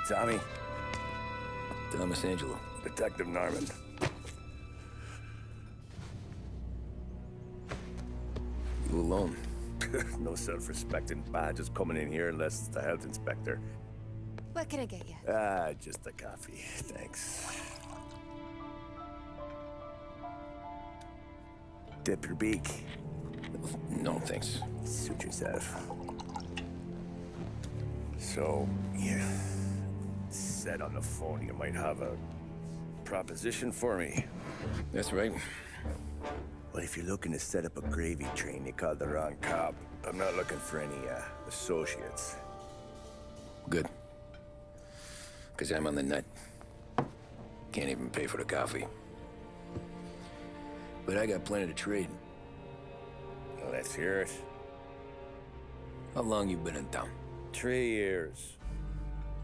Tommy. Thomas Angelo. Detective Norman. You alone? No self-respecting badges coming in here unless it's the health inspector. What can I get you? Just a coffee. Thanks. Dip your beak. No, thanks. Suit yourself. So, you said on the phone you might have a proposition for me. That's right. Well, if you're looking to set up a gravy train, you called the wrong cop. I'm not looking for any, associates. Good. Because I'm on the nut. Can't even pay for the coffee. But I got plenty to trade. Well, let's hear it. How long you been in town? 3 years.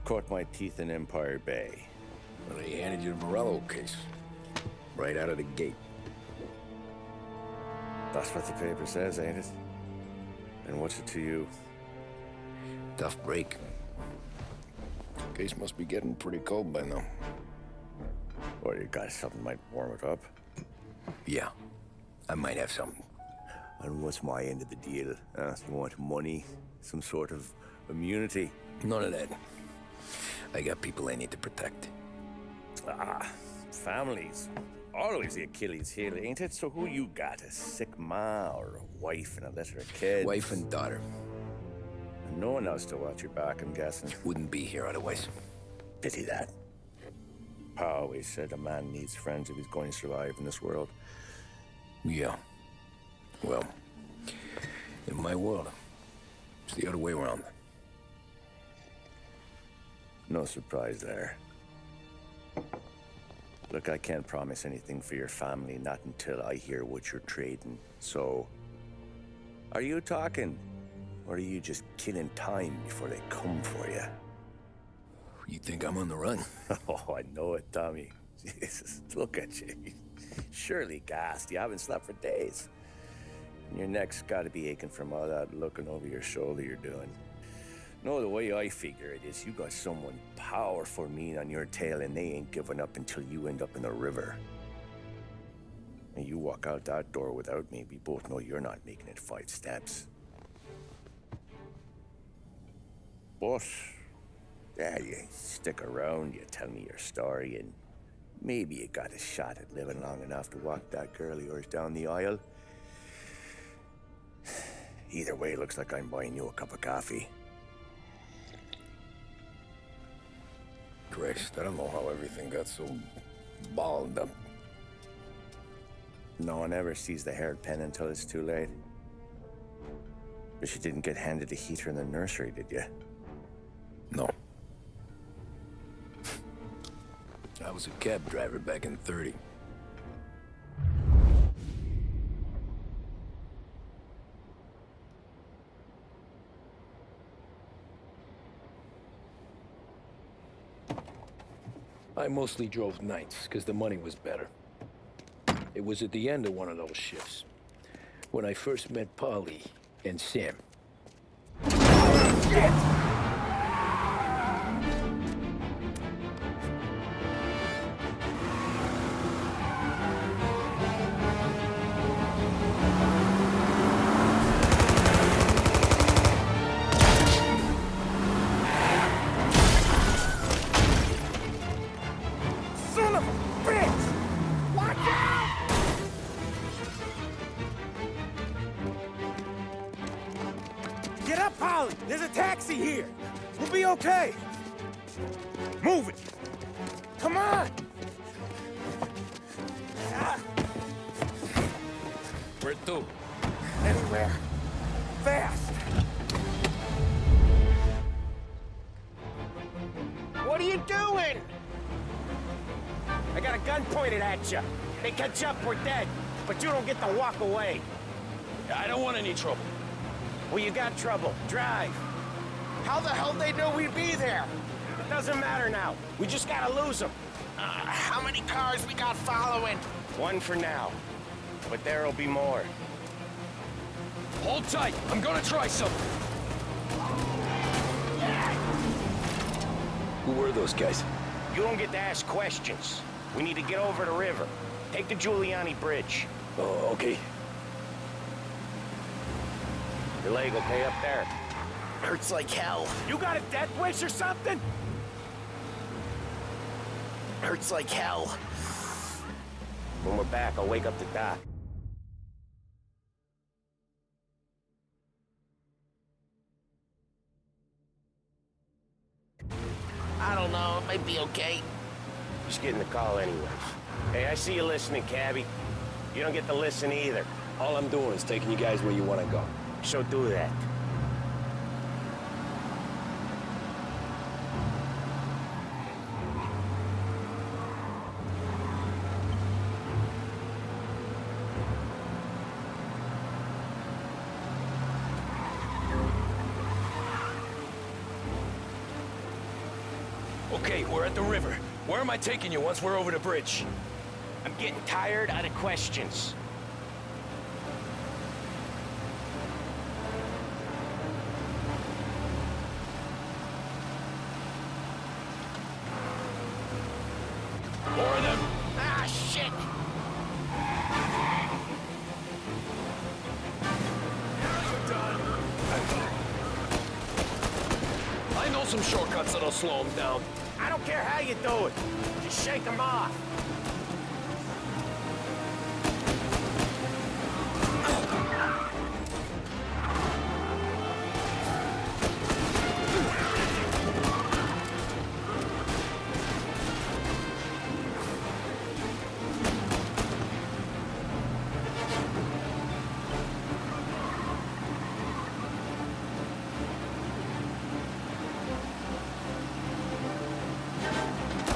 Caught my teeth in Empire Bay. Well, they handed you the Morello case. Right out of the gate. That's what the paper says, ain't it? And what's it to you? Tough break. Case must be getting pretty cold by now. Or you got something might warm it up? Yeah, I might have something. And what's my end of the deal? You want money? Some sort of immunity? None of that. I got people I need to protect. Families. Always the Achilles heel, ain't it? So who you got? A sick ma or a wife and a litter of kids? Wife and daughter. And no one else to watch your back, I'm guessing. Wouldn't be here otherwise. Pity that. Pa always said a man needs friends if he's going to survive in this world. Yeah. Well, in my world, it's the other way around. No surprise there. Look, I can't promise anything for your family, not until I hear what you're trading. So, are you talking? Or are you just killing time before they come for you? You think I'm on the run? Oh, I know it, Tommy. Jesus, look at you. Surely gassed. You haven't slept for days. And your neck's got to be aching from all that looking over your shoulder you're doing. No, the way I figure it is you got someone powerful mean on your tail and they ain't giving up until you end up in the river. And you walk out that door without me, we both know you're not making it 5 steps. But, yeah, you stick around, you tell me your story, and maybe you got a shot at living long enough to walk that girl of yours down the aisle. Either way, it looks like I'm buying you a cup of coffee. Christ, I don't know how everything got so balled up. No one ever sees the hairpin until it's too late. But you didn't get handed a heater in the nursery, did you? No. I was a cab driver back in '30. I mostly drove nights, because the money was better. It was at the end of one of those shifts, when I first met Polly and Sam. Shit! Get up, Polly! There's a taxi here! We'll be okay! Move it! Come on! Where to? Anywhere. Fast! What are you doing? I got a gun pointed at you. They catch up, we're dead. But you don't get to walk away. I don't want any trouble. Well, you got trouble. Drive. How the hell they know we'd be there? It doesn't matter now. We just gotta lose them. How many cars we got following? One for now. But there'll be more. Hold tight. I'm gonna try something. Who were those guys? You don't get to ask questions. We need to get over the river. Take the Giuliani Bridge. Oh, okay. Your leg okay up there? Hurts like hell. You got a death wish or something? Hurts like hell. When we're back, I'll wake up the doc. I don't know, it might be okay. Just getting the call anyways. Hey, I see you listening, cabbie. You don't get to listen either. All I'm doing is taking you guys where you want to go. So do that. Okay, we're at the river. Where am I taking you once we're over the bridge? I'm getting tired of the questions. More of them! Ah, shit! I know some shortcuts that'll slow them down. I don't care how you do it. Just shake them off.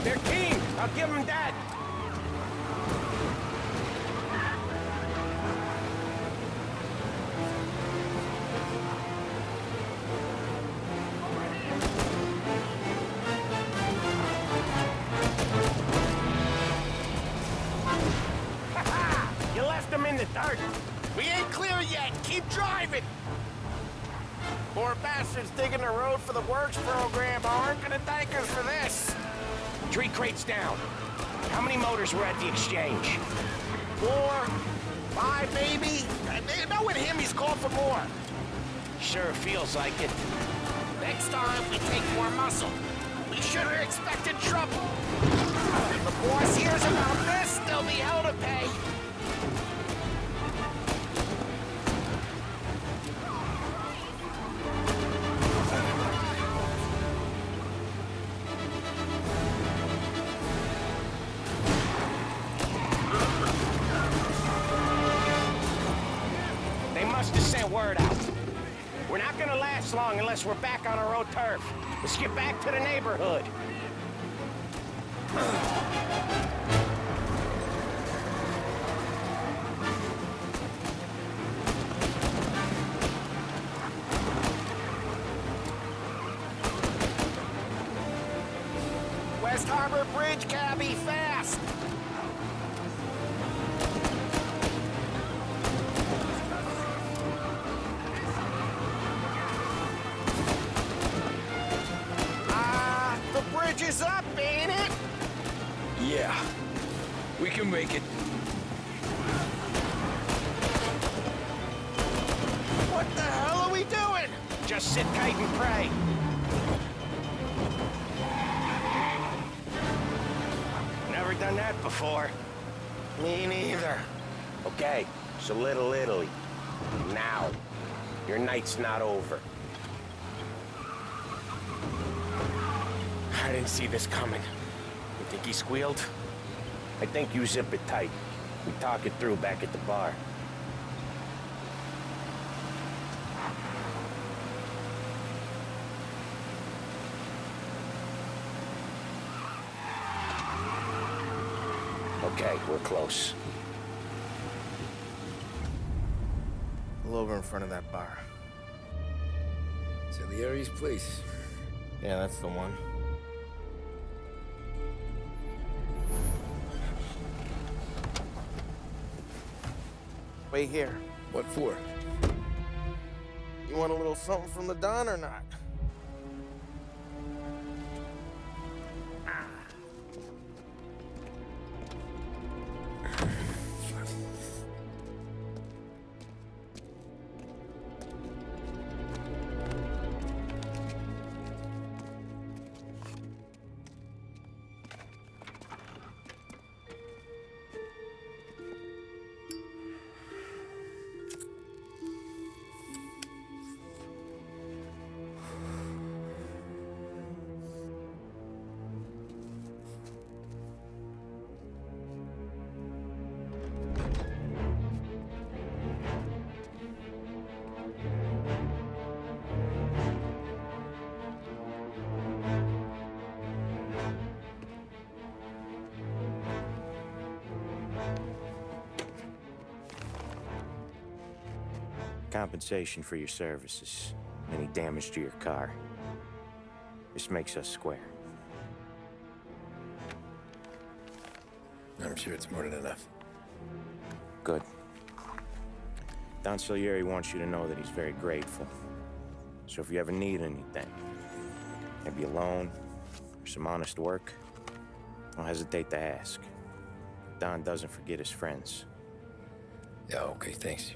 They're keen. I'll give them that. You left them in the dirt. We ain't clear yet! Keep driving! Poor bastards digging the road for the works program aren't gonna thank us for this! 3 crates down. How many motors were at the exchange? 4, 5 maybe? Knowing him, he's called for more. Sure feels like it. Next time, we take more muscle. We should have expected trouble. If the boss hears about this, there'll be hell to pay. They must have sent word out. We're not gonna last long unless we're back on our own turf. Let's get back to the neighborhood. West Harbor Bridge, cabbie, fast! The bridge is up, ain't it? Yeah. We can make it. What the hell are we doing? Just sit tight and pray. Never done that before. Me neither. Okay, so Little Italy. Now. Your night's not over. I didn't see this coming. You think he squealed? I think you zip it tight. We talk it through back at the bar. Okay, we're close. Pull over in front of that bar. Salieri's place. Yeah, that's the one. Wait here. What for? You want a little something from the Don or not? compensation for your services, any damage to your car. This makes us square. I'm sure it's more than enough. Good. Don Salieri wants you to know that he's very grateful. So if you ever need anything, maybe a loan or some honest work, don't hesitate to ask. Don doesn't forget his friends. Yeah, okay, thanks.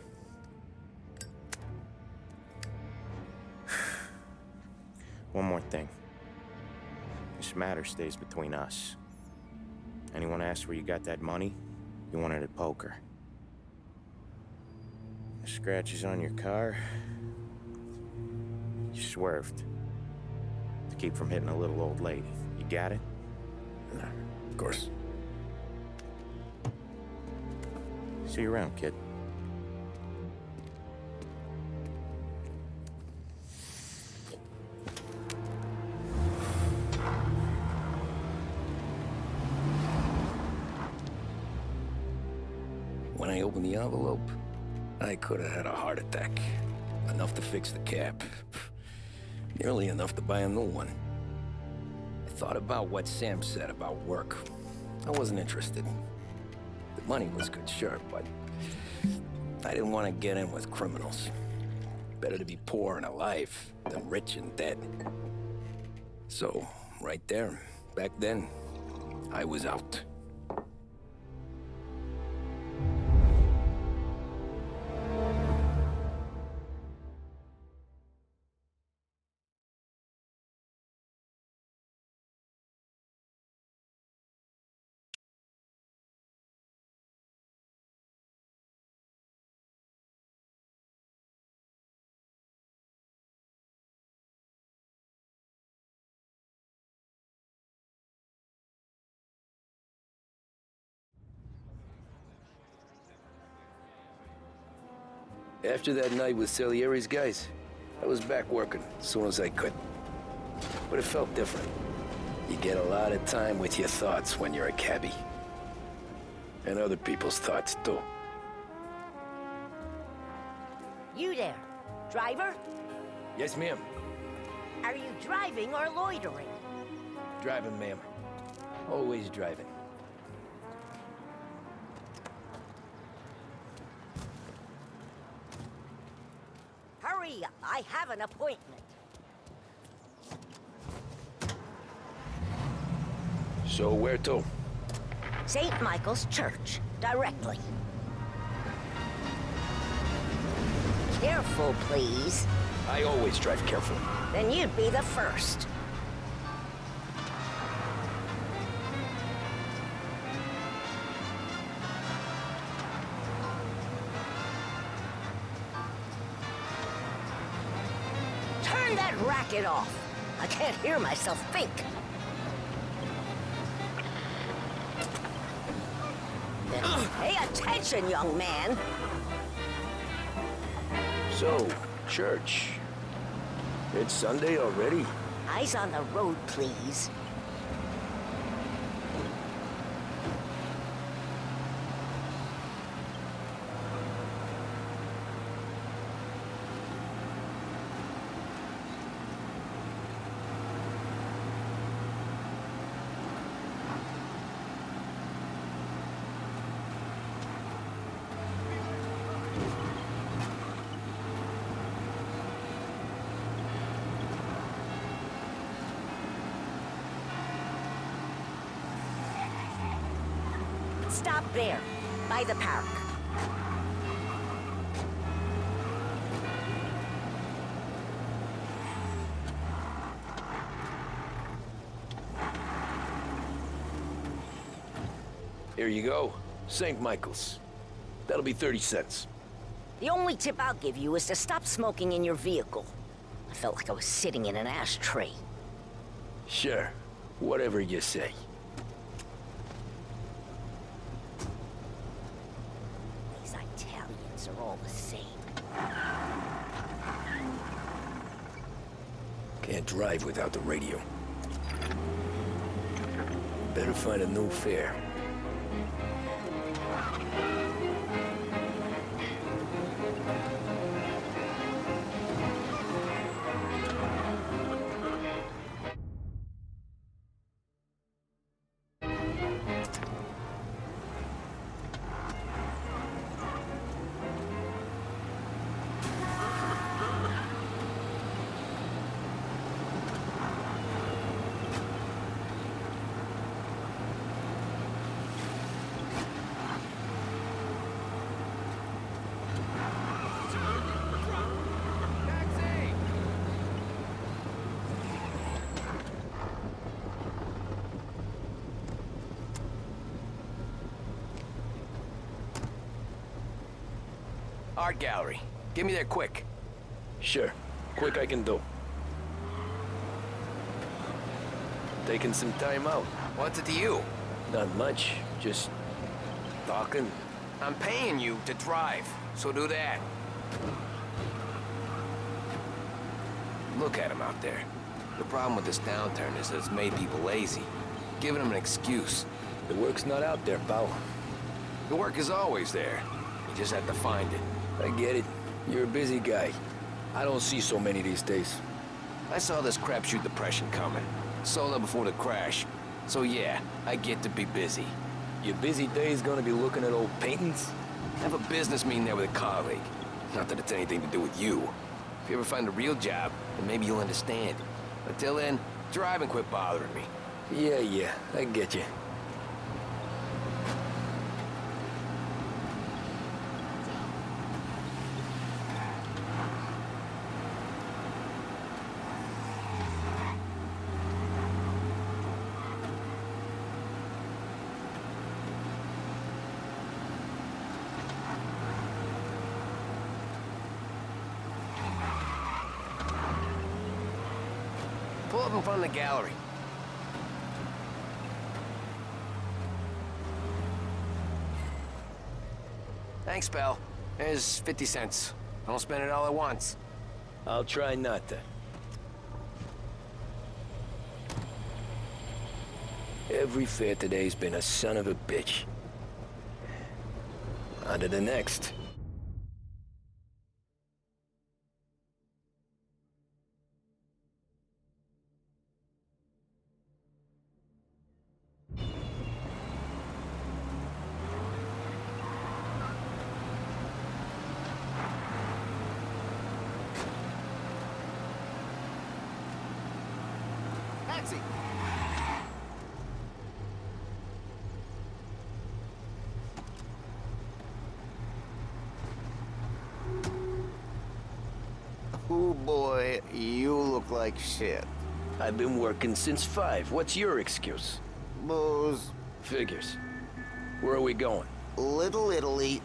One more thing. This matter stays between us. Anyone asks where you got that money, you won it at poker. The scratches on your car, you swerved. To keep from hitting a little old lady. You got it? Of course. See you around, kid. When I opened the envelope, I could have had a heart attack. Enough to fix the cap. Nearly enough to buy a new one. I thought about what Sam said about work. I wasn't interested. The money was good, sure, but I didn't want to get in with criminals. Better to be poor and alive than rich and dead. So, right there, back then, I was out. After that night with Salieri's guys, I was back working as soon as I could. But it felt different. You get a lot of time with your thoughts when you're a cabbie. And other people's thoughts, too. You there, driver? Yes, ma'am. Are you driving or loitering? Driving, ma'am. Always driving. Hurry, I have an appointment. So where to? St. Michael's Church, directly. Careful, please. I always drive careful. Then you'd be the first. Turn that racket off. I can't hear myself think. Pay attention, young man. So, church. It's Sunday already? Eyes on the road, please. Stop there, by the park. Here you go. St. Michael's. That'll be 30 cents. The only tip I'll give you is to stop smoking in your vehicle. I felt like I was sitting in an ashtray. Sure. Whatever you say. These Italians are all the same. Can't drive without the radio. Better find a new fare. Art gallery. Get me there quick. Sure. Quick I can do. Taking some time out. What's it to you? Not much. Just talking. I'm paying you to drive, so do that. Look at him out there. The problem with this downturn is that it's made people lazy, giving them an excuse. The work's not out there, pal. The work is always there. You just have to find it. I get it. You're a busy guy. I don't see so many these days. I saw this crapshoot depression coming. Sold it before the crash. So yeah, I get to be busy. Your busy day's gonna be looking at old paintings? Have a business meeting there with a colleague. Not that it's anything to do with you. If you ever find a real job, then maybe you'll understand. Until then, drive and quit bothering me. Yeah, I get you. Pull up in front of the gallery. Thanks, pal. There's 50 cents. Don't spend it all at once. I'll try not to. Every fare today's been a son of a bitch. On to the next. Taxi! Oh boy, you look like shit. I've been working since 5. What's your excuse? Booze. Figures. Where are we going? Little Italy,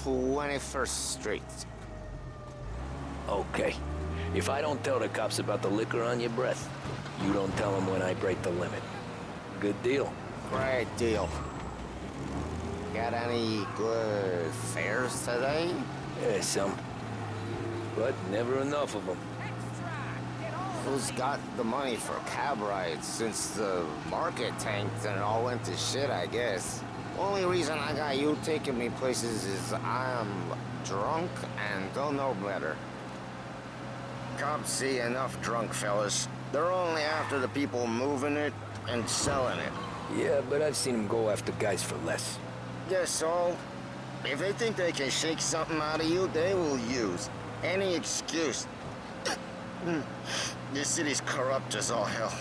21st Street. Okay. If I don't tell the cops about the liquor on your breath, you don't tell them when I break the limit. Good deal. Great deal. Got any good fares today? Yeah, some. But never enough of them. Who's got the money for cab rides since the market tanked and it all went to shit, I guess? Only reason I got you taking me places is I'm drunk and don't know better. Cops see enough drunk fellas. They're only after the people moving it and selling it. Yeah, but I've seen them go after guys for less. Guess so. If they think they can shake something out of you, they will use any excuse. This city's corrupt as all hell.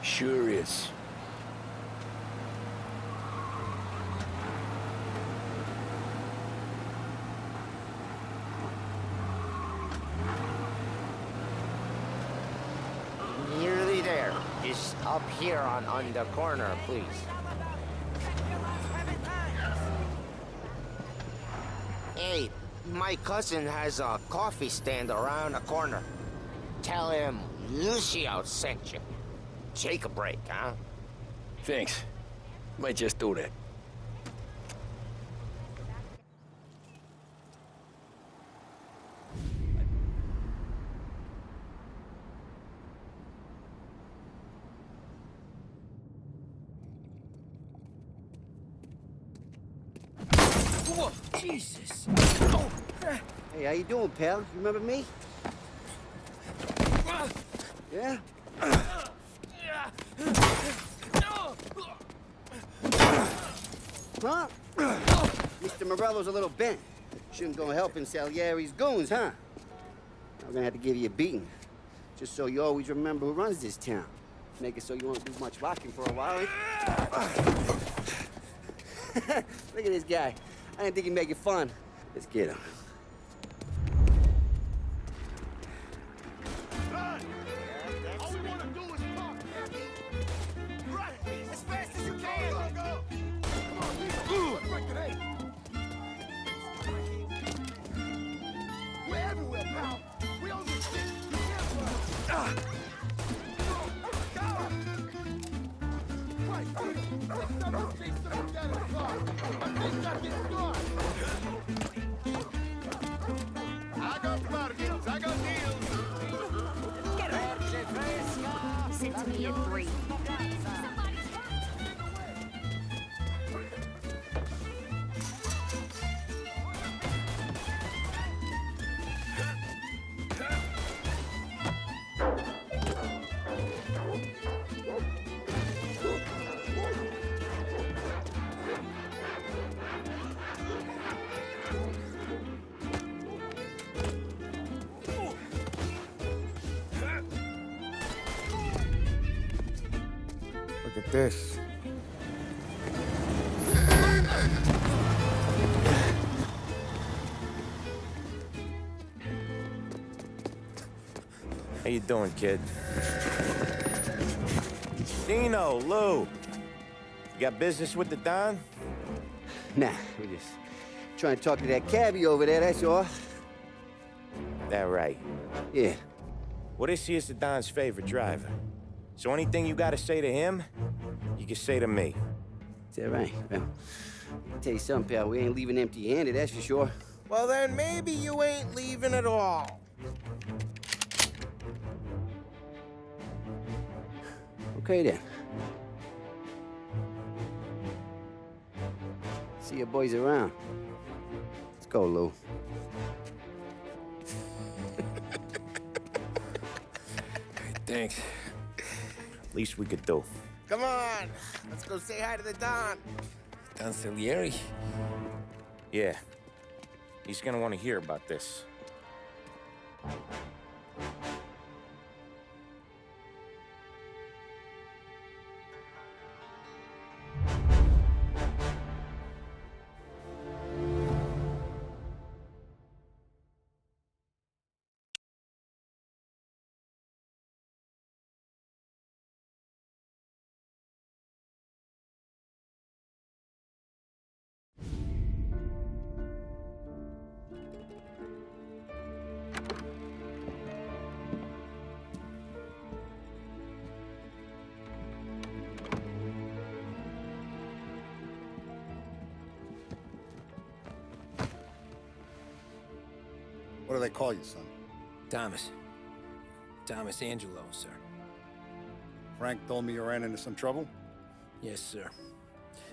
Sure is. Nearly there. Just up here on the corner, please. Hey, my cousin has a coffee stand around the corner. Tell him Lucio sent you. Take a break, huh? Thanks. Might just do that. Whoa, Jesus! Hey, how you doing, pal? You remember me? Yeah? Huh? Mr. Morello's a little bent. Shouldn't go helping Salieri's goons, huh? I'm gonna have to give you a beating. Just so you always remember who runs this town. Make it so you won't do much walking for a while. Look at this guy. I didn't think he'd make it fun. Let's get him. All we want to do is talk. Right, as fast as you can. Go. Come on, me at 3. Look at this. How you doing, kid? Dino, Lou. You got business with the Don? Nah, we just trying to talk to that cabbie over there, that's all. That right. Yeah. Well, this here's the Don's favorite driver. So anything you gotta say to him, you can say to me. Is that right? Well, I'll tell you something, pal. We ain't leaving empty-handed, that's for sure. Well, then maybe you ain't leaving at all. Okay, then. See your boys around. Let's go, Lou. Thanks. Least we could do. Come on, let's go say hi to the Don. Don Salieri? Yeah. He's gonna want to hear about this. What do they call you, son? Thomas. Thomas Angelo, sir. Frank told me you ran into some trouble? Yes, sir.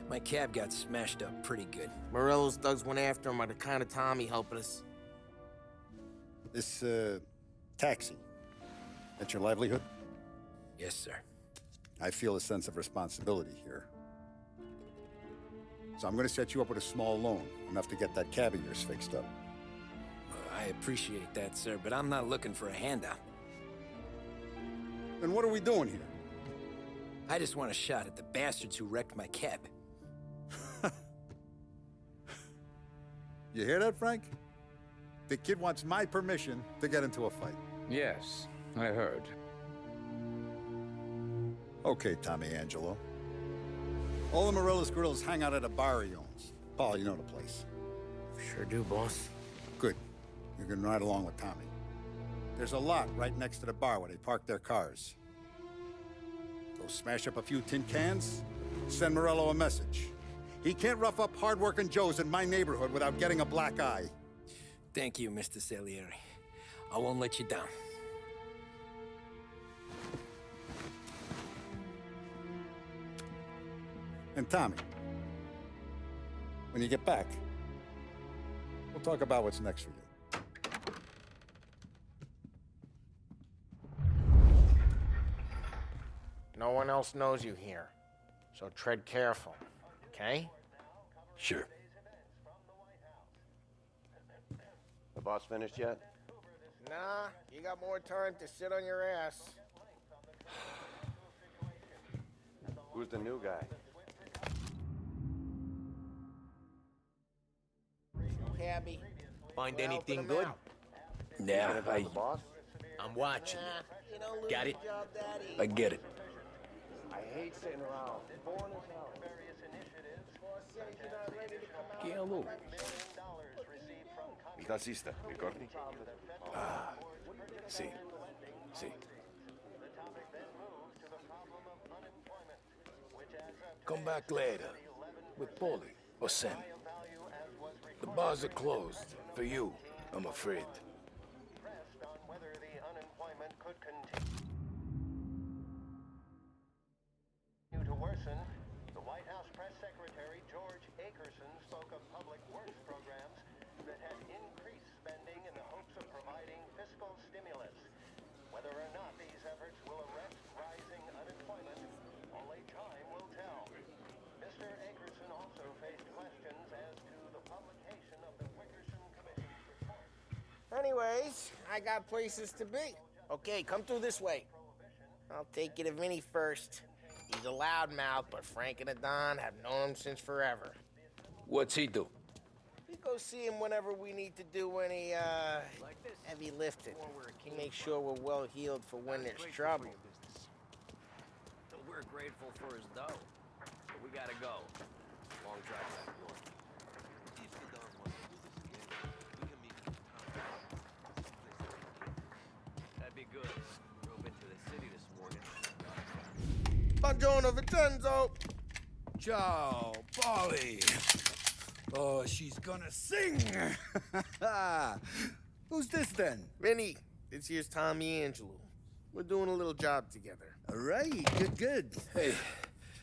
My cab got smashed up pretty good. Morello's thugs went after him by the kind of Tommy helping us. This, taxi. That's your livelihood? Yes, sir. I feel a sense of responsibility here. So I'm gonna set you up with a small loan, enough to get that cab of yours fixed up. I appreciate that, sir, but I'm not looking for a handout. Then what are we doing here? I just want a shot at the bastards who wrecked my cab. You hear that, Frank? The kid wants my permission to get into a fight. Yes, I heard. Okay, Tommy Angelo. All the Morello's grills hang out at a bar he owns. Paul, you know the place. Sure do, boss. Good. You can ride along with Tommy. There's a lot right next to the bar where they park their cars. Go smash up a few tin cans, send Morello a message. He can't rough up hard-working Joes in my neighborhood without getting a black eye. Thank you, Mr. Salieri. I won't let you down. And Tommy, when you get back, we'll talk about what's next for you. No one else knows you here, so tread careful, okay? Sure. The boss finished yet? Nah, you got more time to sit on your ass. Who's the new guy? Cabby. Find We're anything helping him good? out. Yeah, The boss? I'm watching. You know, lose Got your it? job, Daddy. I get it. I hate sitting around. Boring as hell. ¿Qué habló? El taxista, Ricordi? Ah, sí, sí. Come back later with Paulie or Sam. The bars are closed for you, I'm afraid. Ackerson, the White House press secretary George Ackerson spoke of public works programs that had increased spending in the hopes of providing fiscal stimulus. Whether or not these efforts will arrest rising unemployment, only time will tell. Mr. Ackerson also faced questions as to the publication of the Wickerson Commission's report. Anyways, I got places to be. Okay, come through this way. I'll take you to Vinny first. He's a loudmouth, but Frank and the Don have known him since forever. What's he do? We go see him whenever we need to do any, heavy lifting. Make sure we're well healed for when there's trouble. We're grateful for his dough, but we gotta go. Long drive back north. If the Don wants to do this again, we can meet in town. That'd be good. Drove into the city this morning. Buongiorno, Vincenzo! Ciao, Polly. Oh, she's gonna sing. Who's this then? Vinny, this here's Tommy Angelo. We're doing a little job together. All right, good. Hey,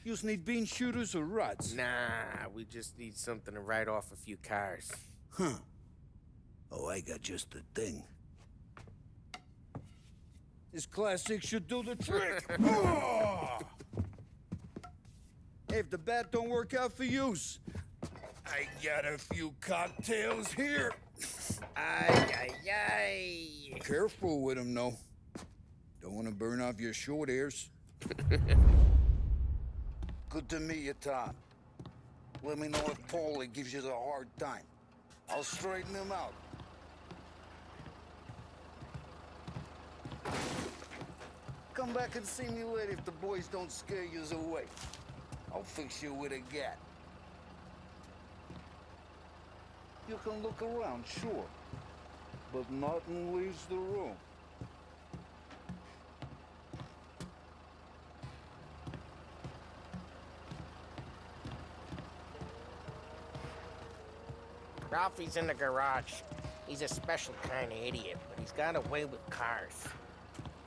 you need bean shooters or rods? Nah, we just need something to write off a few cars. Huh. Oh, I got just the thing. This classic should do the trick. Oh! Hey, if the bat don't work out for yous, I got a few cocktails here. Ay. Careful with them, though. Don't want to burn off your short hairs. Good to meet you, Tom. Let me know if Paulie gives you a hard time. I'll straighten him out. Come back and see me later if the boys don't scare yous away. I'll fix you with a gat. You can look around, sure, but nothing leaves the room. Ralphie's in the garage. He's a special kind of idiot, but he's got a way with cars.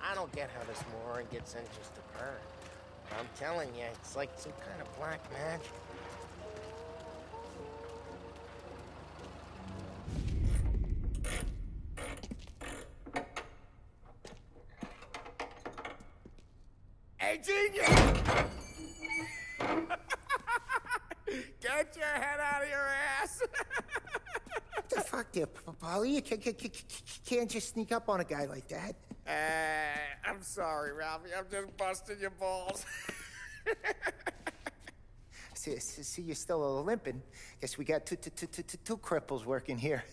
I don't get how this moron gets interest to burn. I'm telling you, it's like some kind of black magic. Hey, genius! Get your head out of your ass! What the fuck there, Polly? You can't just sneak up on a guy like that. I'm sorry, Ralphie. I'm just busting your balls. See, you're still limping. Guess we got two cripples working here.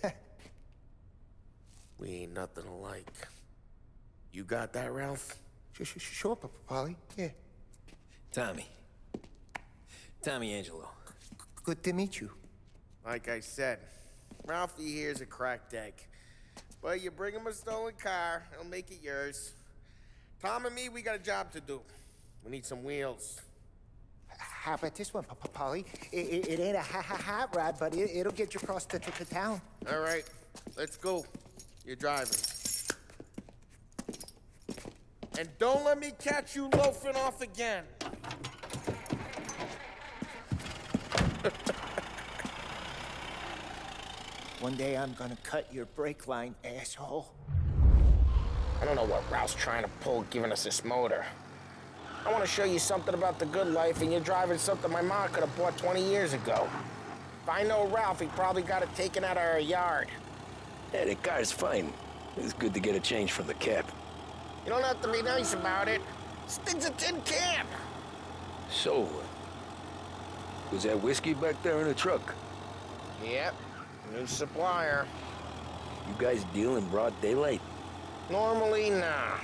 We ain't nothing alike. You got that, Ralph? Sure, Polly. Yeah. Tommy Angelo. Good to meet you. Like I said, Ralphie here's a cracked egg. But you bring him a stolen car, he'll make it yours. Tom and me, we got a job to do. We need some wheels. How about this one, Polly? It ain't a hot rod, but it'll get you across to town. All right, let's go. You're driving. And don't let me catch you loafing off again. One day I'm gonna cut your brake line, asshole. I don't know what Ralph's trying to pull giving us this motor. I want to show you something about the good life, and you're driving something my mom could have bought 20 years ago. If I know Ralph, he probably got it taken out of our yard. Yeah, the car's fine. It's good to get a change from the cap. You don't have to be nice about it. Stig's a tin can. So, was that whiskey back there in the truck? Yep, new supplier. You guys deal in broad daylight? Normally, nah.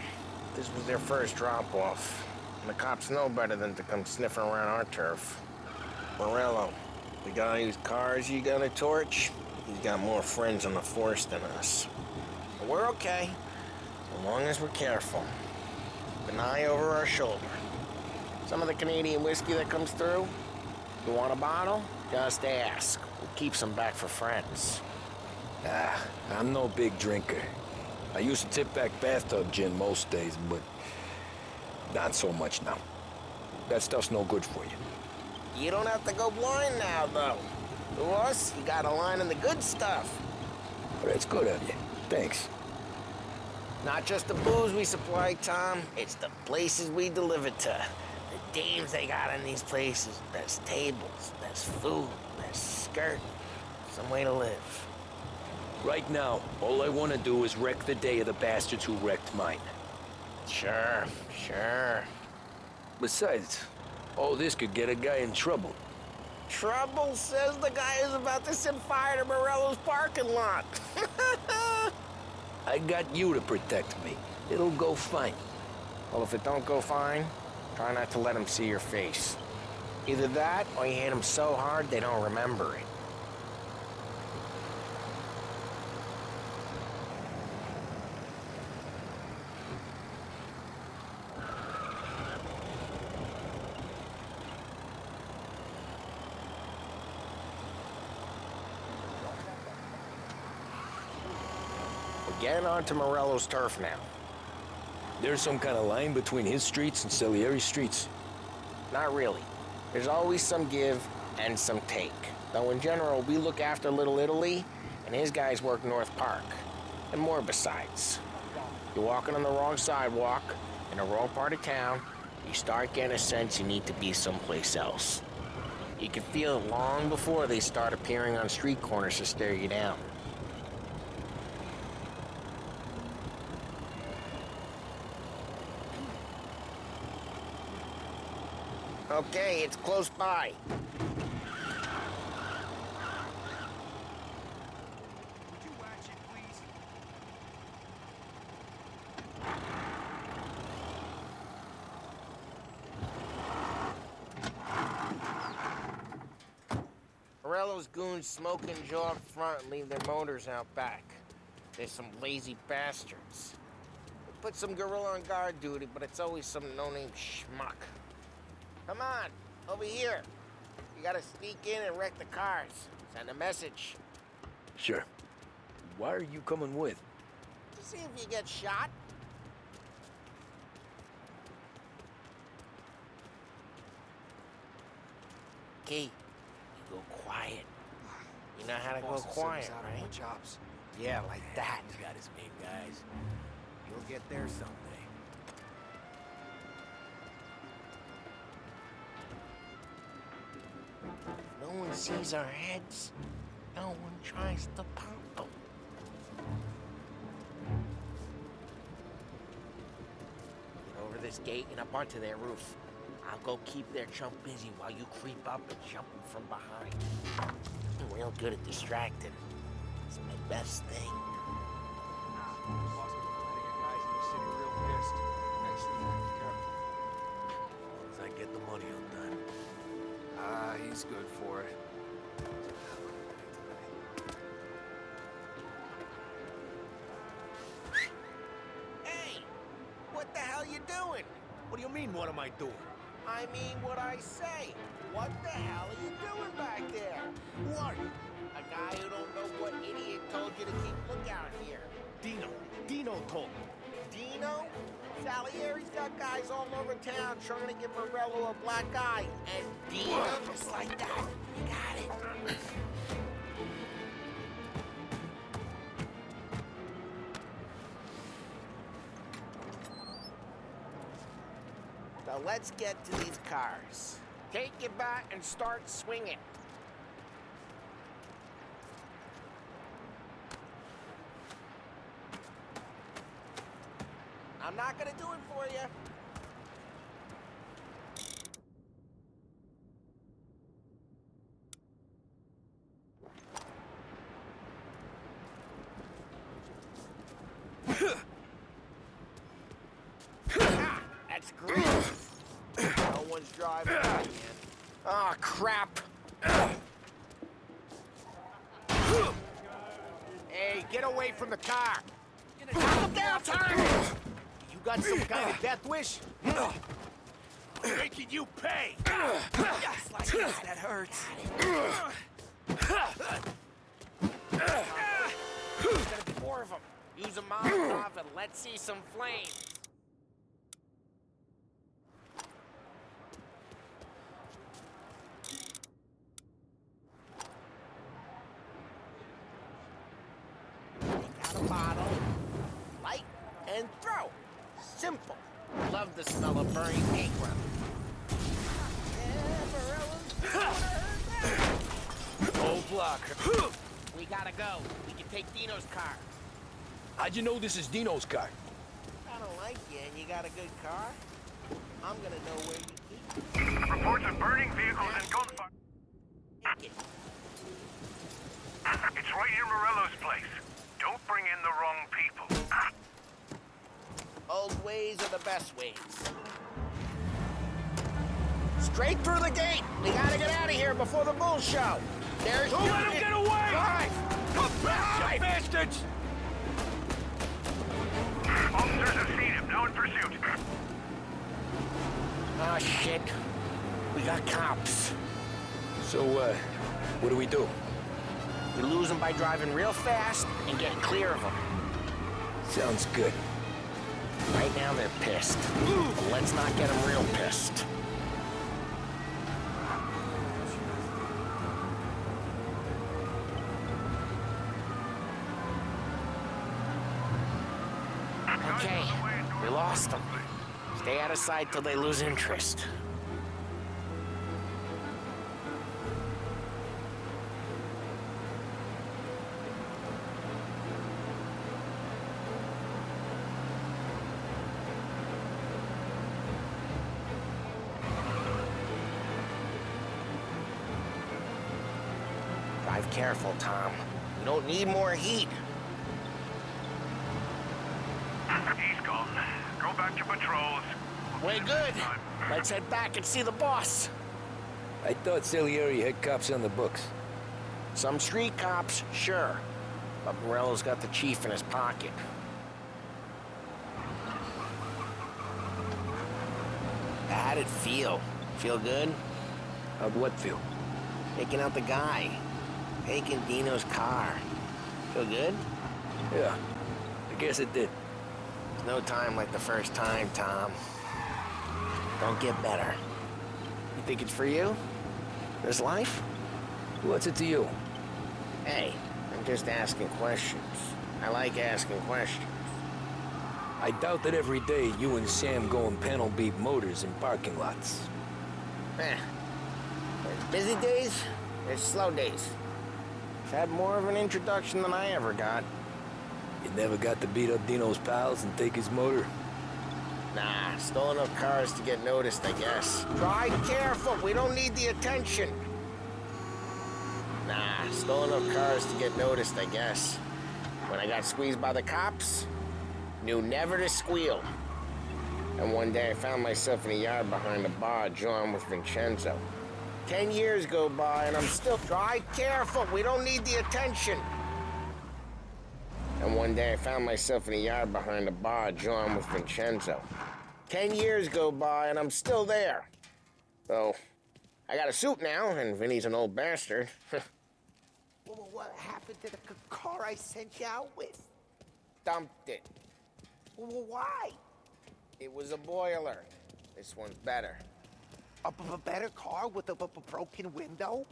This was their first drop-off. And the cops know better than to come sniffing around our turf. Morello, the guy whose cars you got a torch, he's got more friends on the force than us. But we're okay, as long as we're careful. Keep an eye over our shoulder. Some of the Canadian whiskey that comes through, you want a bottle? Just ask. We'll keep some back for friends. I'm no big drinker. I used to tip back bathtub gin most days, but not so much now. That stuff's no good for you. You don't have to go blind now, though. To us, you got a line in the good stuff. But it's good of you. Thanks. Not just the booze we supply, Tom. It's the places we deliver to. The dames they got in these places. Best tables, best food, best skirt. Some way to live. Right now, all I want to do is wreck the day of the bastards who wrecked mine. Sure. Besides, all this could get a guy in trouble. Trouble says the guy is about to set fire to Morello's parking lot. I got you to protect me. It'll go fine. Well, if it don't go fine, try not to let him see your face. Either that, or you hit him so hard they don't remember it. Getting onto Morello's turf now. There's some kind of line between his streets and Salieri's streets? Not really. There's always some give and some take. Though in general, we look after Little Italy, and his guys work North Park. And more besides. You're walking on the wrong sidewalk, in the wrong part of town, you start getting a sense you need to be someplace else. You can feel it long before they start appearing on street corners to stare you down. Okay, it's close by. Morello's goons smoke and jaw up front and leave their motors out back. They're some lazy bastards. They put some gorilla on guard duty, but it's always some no-name schmuck. Come on, over here. You gotta sneak in and wreck the cars. Send a message. Sure. Why are you coming with? To see if you get shot. Key, you go quiet. You know how to go quiet, right? Chops. Yeah, like that. He's got his main guys. You'll get there someday. No one sees our heads. No one tries to pop them. Get over this gate and up onto their roof. I'll go keep their chump busy while you creep up and jump them from behind. I'm real good at distracting. It's my best thing. As I get the money, I'm done. He's good for it. Hey! What the hell you doing? What do you mean, what am I doing? I mean what I say. What the hell are you doing back there? What? A guy who don't know what idiot told you to keep lookout here. Dino told me. Dino? Salieri's got guys all over town trying to give Morello a black eye. And Dino, just like that. You got it. So let's get to these cars. Take your bat and start swinging. I'm not gonna do it for you. That's great. No one's driving again. Oh, crap. Hey, get away from the car! Calm down, Tom! You got some kind of death wish? I'm making you pay! Just like that. That hurts. There's gonna be more of them. Use a Molotov and let's see some flames. and throw. Simple. Love the smell of burning paint rub. Old block. We gotta go. We can take Dino's car. How'd you know this is Dino's car? I don't like you, and you got a good car. I'm gonna know where you keep it. Reports of burning vehicles and gunfire. Take it. It's right near Morello's place. Don't bring in the wrong people. Old ways are the best ways. Straight through the gate. We gotta get out of here before the bull show. There's Don't let him get away! Drive! Come back, you bastards! Officers have seen him, now in pursuit. Oh, shit. We got cops. So, what do we do? We lose them by driving real fast and get clear of them. Sounds good. Right now they're pissed. But let's not get them real pissed. Okay, we lost them. Stay out of sight till they lose interest. Drive careful, Tom. We don't need more heat. He's gone. Go back to patrols. Way good. Let's head back and see the boss. I thought Salieri had cops on the books. Some street cops, sure. But Morello's got the chief in his pocket. How'd it feel? Feel good? How'd what feel? Taking out the guy. Taking Dino's car. Feel good? Yeah, I guess it did. There's no time like the first time, Tom. Don't get better. You think it's for you? This life? What's it to you? Hey, I'm just asking questions. I like asking questions. I doubt that every day you and Sam go and panel beat motors in parking lots. There's busy days, there's slow days. I've had more of an introduction than I ever got. You never got to beat up Dino's pals and take his motor? Nah, stole enough cars to get noticed, I guess. Drive careful, we don't need the attention. Nah, stole enough cars to get noticed, I guess. When I got squeezed by the cops, knew never to squeal. And one day I found myself in a yard behind a bar drawing with Vincenzo. 10 years go by and I'm still... Drive careful, we don't need the attention. And one day I found myself in a yard behind a bar drawing with Vincenzo. 10 years go by and I'm still there. So, I got a suit now, and Vinny's an old bastard. Well, what happened to the car I sent you out with? Dumped it. Well, why? It was a boiler. This one's better. A better car with a broken window?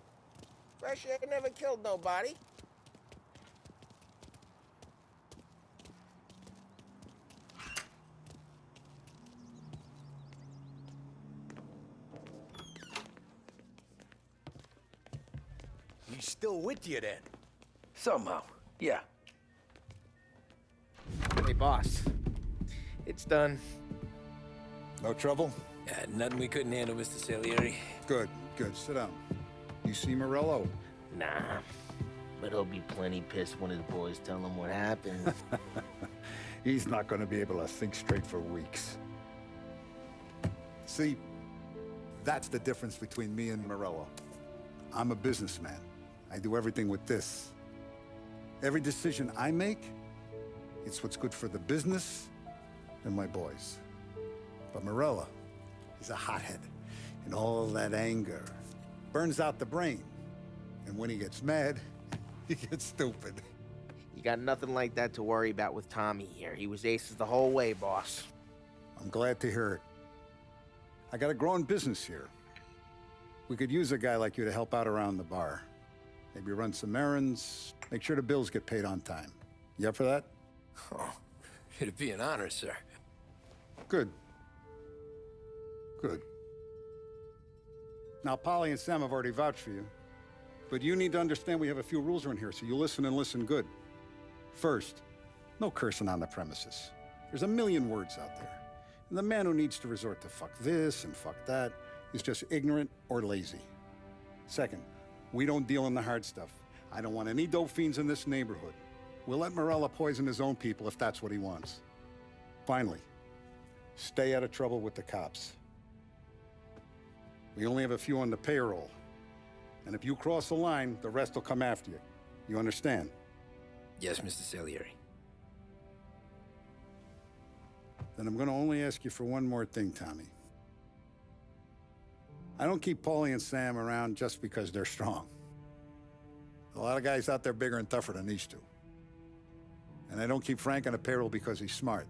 Fresh air never killed nobody. He's still with you then? Somehow, yeah. Hey, boss. It's done. No trouble? Nothing we couldn't handle, Mr. Salieri. Good, good. Sit down. You see Morello? Nah, but he'll be plenty pissed when his boys tell him what happened. He's not going to be able to think straight for weeks. See, that's the difference between me and Morello. I'm a businessman. I do everything with this. Every decision I make, it's what's good for the business and my boys. But Morello, he's a hothead. And all that anger burns out the brain. And when he gets mad, he gets stupid. You got nothing like that to worry about with Tommy here. He was aces the whole way, boss. I'm glad to hear it. I got a growing business here. We could use a guy like you to help out around the bar. Maybe run some errands, make sure the bills get paid on time. You up for that? Oh, It'd be an honor, sir. Good. Good. Now, Polly and Sam have already vouched for you. But you need to understand we have a few rules around here, so you listen and listen good. First, no cursing on the premises. There's a million words out there. And the man who needs to resort to fuck this and fuck that is just ignorant or lazy. Second, we don't deal in the hard stuff. I don't want any dope fiends in this neighborhood. We'll let Morella poison his own people if that's what he wants. Finally, stay out of trouble with the cops. We only have a few on the payroll. And if you cross the line, the rest will come after you. You understand? Yes, Mr. Salieri. Then I'm gonna only ask you for one more thing, Tommy. I don't keep Paulie and Sam around just because they're strong. A lot of guys out there bigger and tougher than these two. And I don't keep Frank on a payroll because he's smart.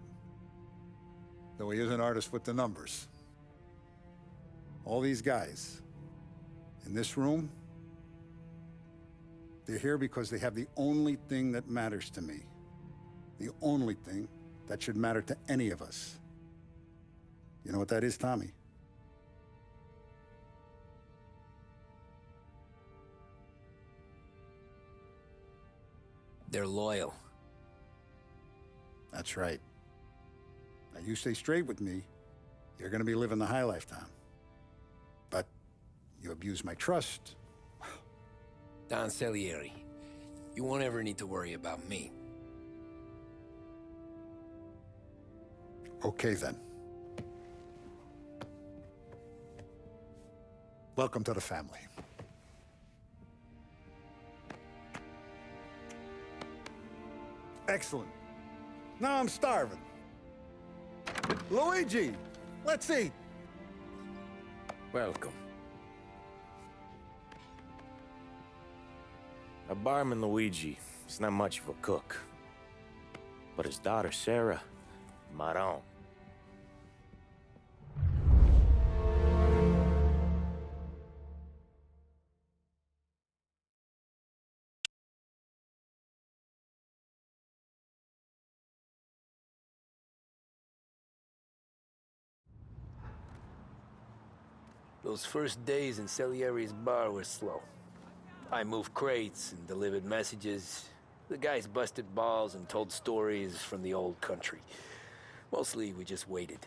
Though he is an artist with the numbers. All these guys in this room, they're here because they have the only thing that matters to me. The only thing that should matter to any of us. You know what that is, Tommy? They're loyal. That's right. Now you stay straight with me, you're gonna be living the high life, Tom. But you abuse my trust. Don Salieri, you won't ever need to worry about me. Okay, then. Welcome to the family. Excellent. Now I'm starving. Luigi, let's eat. Welcome. A barman, Luigi, is not much of a cook. But his daughter, Sarah, Maron. Those first days in Salieri's bar were slow. I moved crates and delivered messages. The guys busted balls and told stories from the old country. Mostly, we just waited.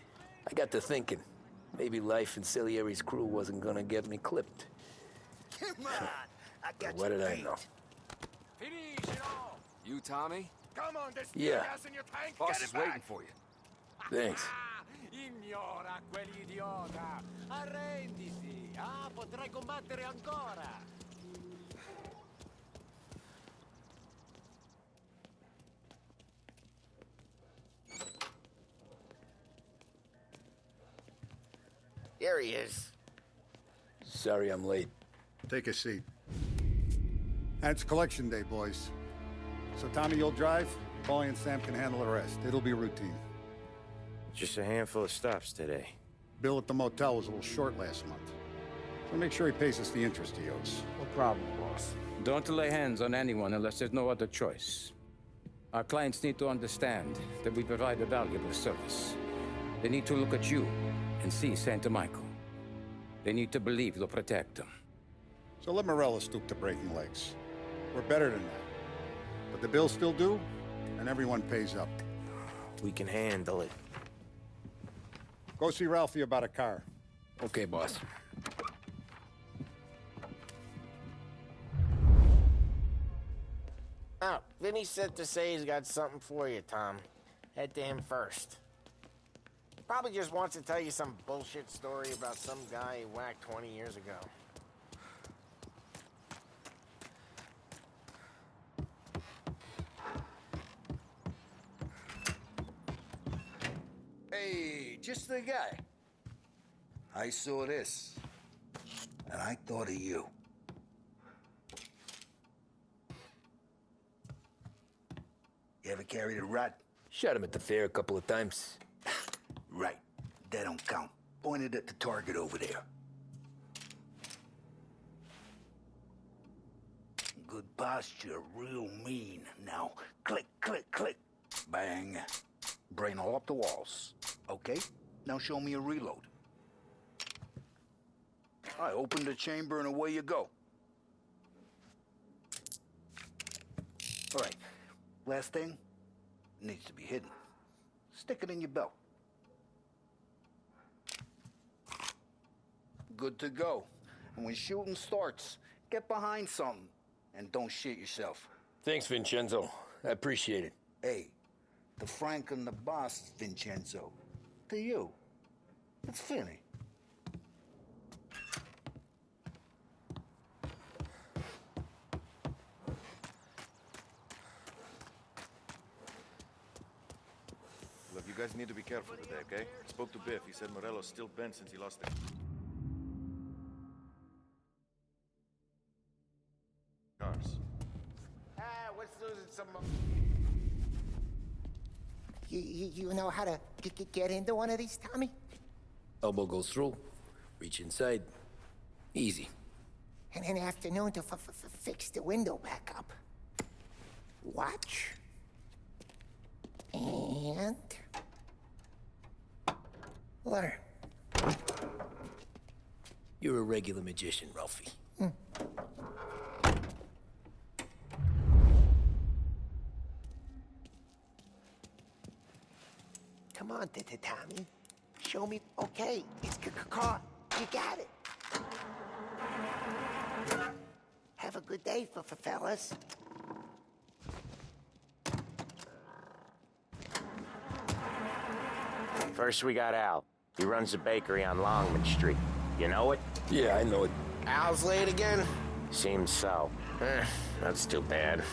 I got to thinking, maybe life in Salieri's crew wasn't gonna get me clipped. Come on, I got What did I know? You, Tommy? Come on, there's Yeah. gas in your tank. Boss Get is it back. waiting for you. Thanks. Ignora quell'idiota. Arrenditi. Ah, potrai combattere ancora. Here he is. Sorry I'm late. Take a seat. And it's collection day, boys. So Tommy, you'll drive. Paulie and Sam can handle the rest. It'll be routine. Just a handful of stops today. Bill at the motel was a little short last month. So make sure he pays us the interest he owes. No problem, boss. Don't lay hands on anyone unless there's no other choice. Our clients need to understand that we provide a valuable service. They need to look at you and see Santa Michael. They need to believe you'll protect them. So let Morella stoop to breaking legs. We're better than that. But the bill's still due, and everyone pays up. We can handle it. Go see Ralphie about a car. Okay, boss. Oh, Vinny said to say he's got something for you, Tom. Head to him first. Probably just wants to tell you some bullshit story about some guy he whacked 20 years ago. Hey, just the guy. I saw this, and I thought of you. You ever carried a rat? Shot him at the fair a couple of times. Right. That don't count. Pointed at the target over there. Good posture, real mean. Now, click, click, click. Bang. the walls. Okay? Now show me a reload. I open the chamber and away you go. All right. Last thing, needs to be hidden. Stick it in your belt. Good to go. And when shooting starts, get behind something and don't shit yourself. Thanks, Vincenzo. I appreciate it. Hey, the Frank and the boss, Vincenzo. To you, it's Finny. Look, you guys need to be careful today, okay? Spoke to Biff. He said Morello's still bent since he lost the cars. What's losing some... You know how to get into one of these, Tommy? Elbow goes through, reach inside. Easy. And an afternoon to fix the window back up. Watch. And... learn. You're a regular magician, Ralphie. Come on, Tommy. Show me. Okay, it's caught. You got it. Have a good day, fellas. First, we got Al. He runs a bakery on Longman Street. You know it? Yeah, I know it. Al's late again? Seems so. That's too bad.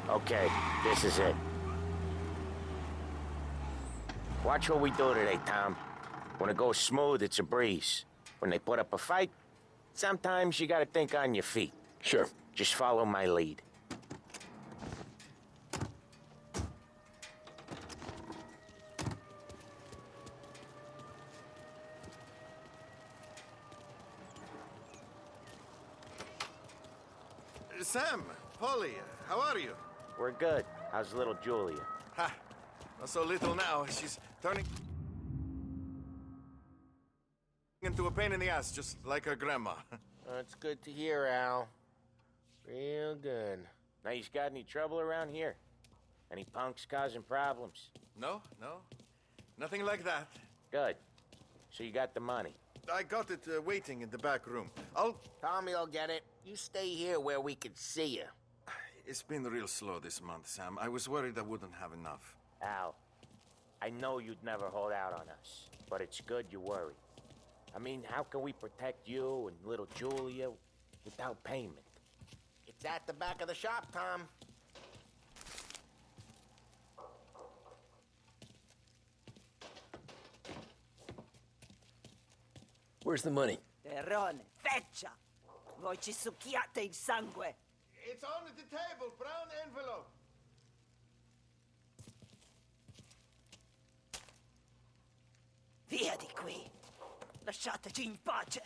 Okay, this is it. Watch what we do today, Tom. When it goes smooth, it's a breeze. When they put up a fight, sometimes you gotta think on your feet. Sure. Just follow my lead. Sam, Polly, how are you? We're good. How's little Julia? Ha! Not so little now. She's turning into a pain in the ass, just like her grandma. It's good to hear, Al. Real good. Now, you got any trouble around here? Any punks causing problems? No, no. Nothing like that. Good. So you got the money? I got it waiting in the back room. Tommy'll get it. You stay here where we can see you. It's been real slow this month, Sam. I was worried I wouldn't have enough. Al, I know you'd never hold out on us, but it's good you worry. I mean, how can we protect you and little Julia without payment? It's at the back of the shop, Tom. Where's the money? Terrone, feccia! Voi ci succhiate il sangue! It's on the table, brown envelope. Via di qui! Lasciateci in pace!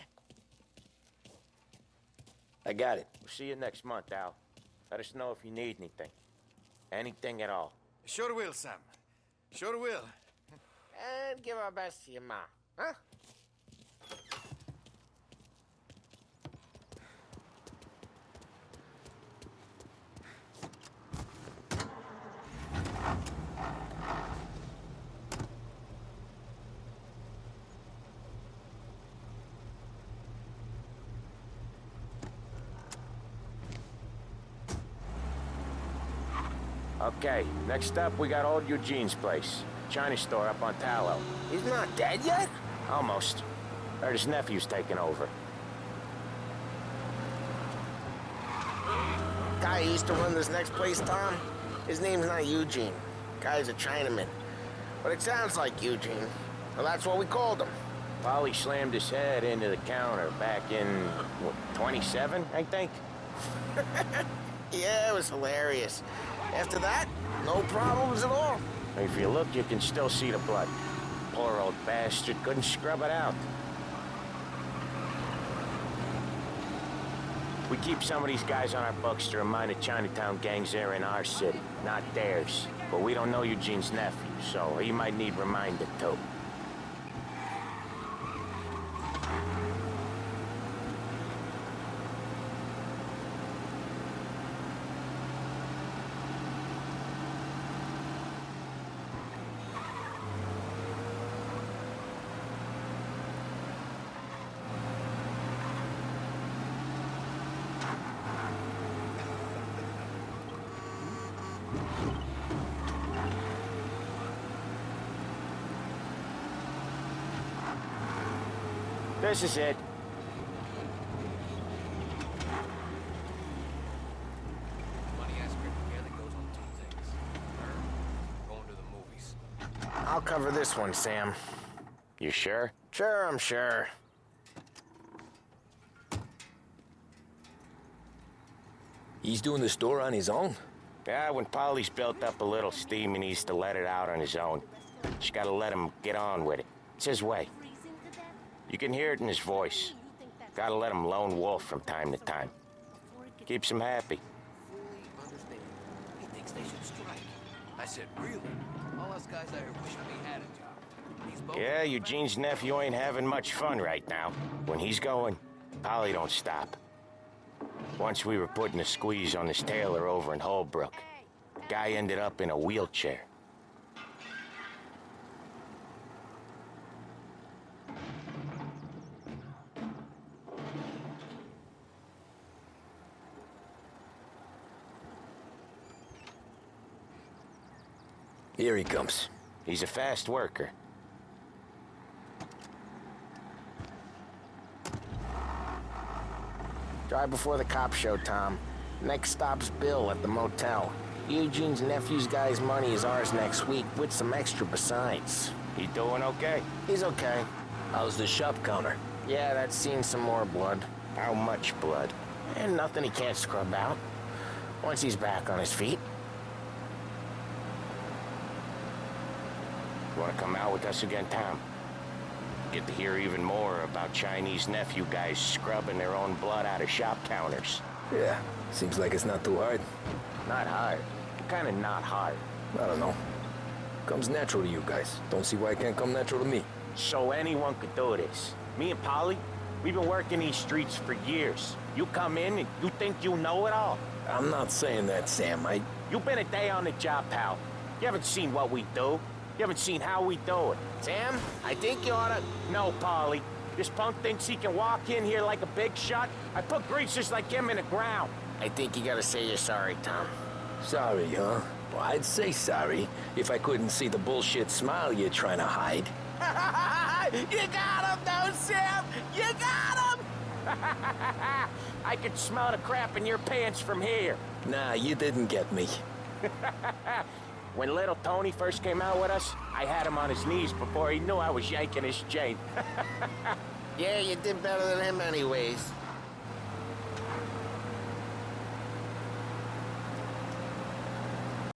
I got it. We'll see you next month, Al. Let us know if you need anything. Anything at all. Sure will, Sam. Sure will. And give our best to your ma, huh? Okay, next up, we got old Eugene's place. China store up on Tallow. He's not dead yet? Almost. Heard his nephew's taking over. Guy who used to run this next place, Tom? His name's not Eugene. Guy's a Chinaman. But it sounds like Eugene. Well, that's what we called him. Polly slammed his head into the counter back in, what, 27, I think? Yeah, it was hilarious. After that, no problems at all. If you look, you can still see the blood. Poor old bastard couldn't scrub it out. We keep some of these guys on our books to remind the Chinatown gangs they're in our city, not theirs. But we don't know Eugene's nephew, so he might need reminded too. This is it. I'll cover this one, Sam. You sure? Sure, I'm sure. He's doing the store on his own? Yeah, when Polly's built up a little steam, he needs to let it out on his own. Just gotta let him get on with it. It's his way. You can hear it in his voice. Gotta let him lone wolf from time to time. Keeps him happy. He thinks they should strike. I said, really? All us guys out here wishing we had a job. These both Yeah, Eugene's nephew ain't having much fun right now. When he's going, Polly don't stop. Once we were putting a squeeze on this tailor over in Holbrook. Guy ended up in a wheelchair. Here he comes. He's a fast worker. Drive before the cops show, Tom. Next stop's Bill at the motel. Eugene's nephew's guy's money is ours next week, with some extra besides. He doing okay? He's okay. How's the shop counter? Yeah, that's seen some more blood. How much blood? And nothing he can't scrub out. Once he's back on his feet. You wanna come out with us again, Tom? Get to hear even more about Chinese nephew guys scrubbing their own blood out of shop counters. Yeah, seems like it's not too hard. Not hard. Kinda not hard. I don't know. Comes natural to you guys. Don't see why it can't come natural to me. So anyone could do this. Me and Polly, we've been working these streets for years. You come in and you think you know it all. I'm not saying that, Sam. You've been a day on the job, pal. You haven't seen what we do. You haven't seen how we do it. Sam, I think you oughta... No, Polly. This punk thinks he can walk in here like a big shot. I put greasers like him in the ground. I think you gotta say you're sorry, Tom. Sorry, huh? Well, I'd say sorry if I couldn't see the bullshit smile you're trying to hide. You got him, though, Sam! You got him! I could smell the crap in your pants from here. Nah, you didn't get me. When little Tony first came out with us, I had him on his knees before he knew I was yanking his chain. Yeah, you did better than him anyways.